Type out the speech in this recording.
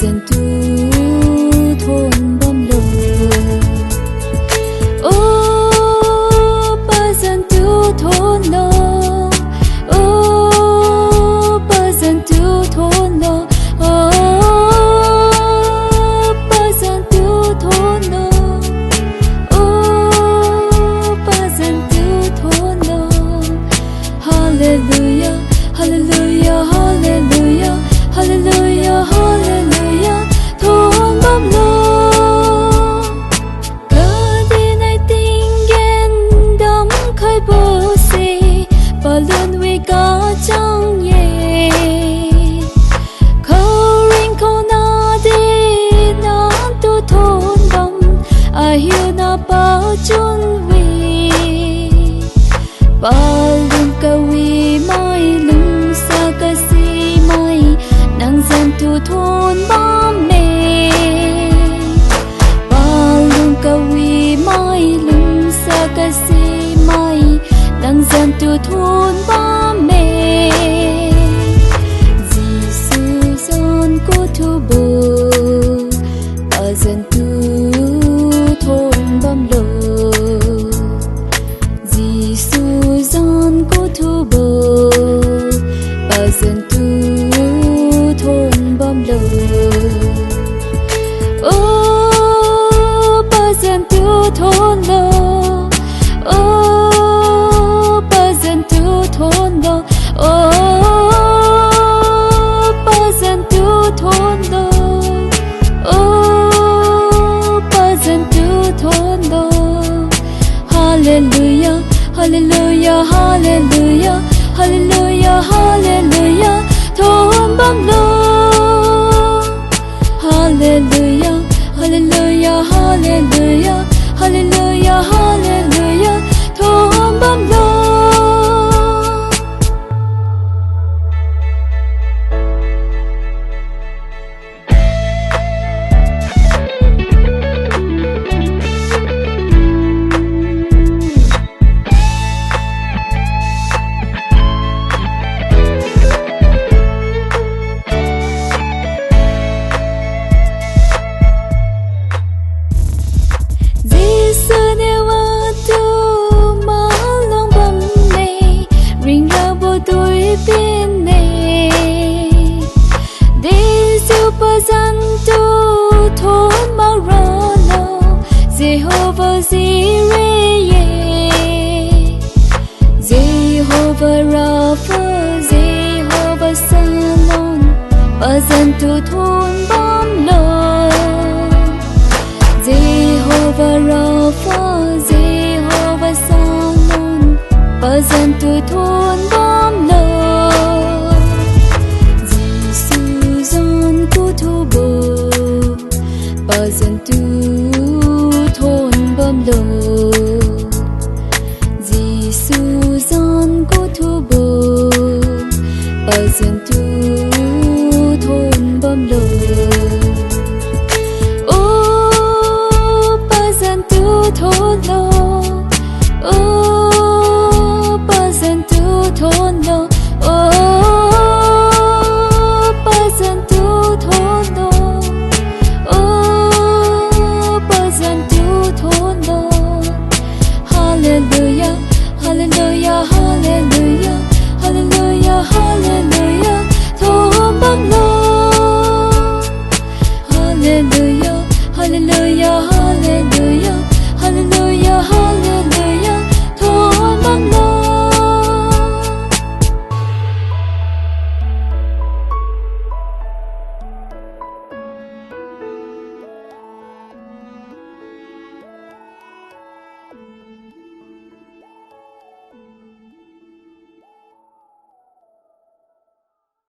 dân tu thôn bom lồ ô bà dân tu thôn lồ ô bà dân tu thôn lồ ô bà dân tu thôn lồ ô bà dân tu thôn lồ hallelujah hallelujah hallelujah hallelujah hallelujah thôn bom lô cờ đi này tình ghen đắm khơi bờ xì và luôn vì có trong nhẹ khâu ring khâu na đi na tu thôn bom ai hiểu na bao chun vì bao luôn câu vì mai lưng xa cái gì mai nàng dân tu thôn bom mê bao luôn câu vì mai lưng xa cái gì mai nàng dân tu thôn bom mê Giêsu son cô thu bồ bà dân tu thôn bom lô Giêsu son cô thu bồ bà dân tu thôn bom lô ô bà dân tu thôn lô ô bà dân tu thôn lô ô bà dân tu thôn lô ô bà dân tu thôn lô hallelujah hallelujah hallelujah hallelujah hallelujah thôn bom lô hallelujah hallelujah hallelujah hallelujah hallelujah thôn bom lô Jehovah Jireh, Jehovah Rapha, Jehovah Salon, bà dân tu thôn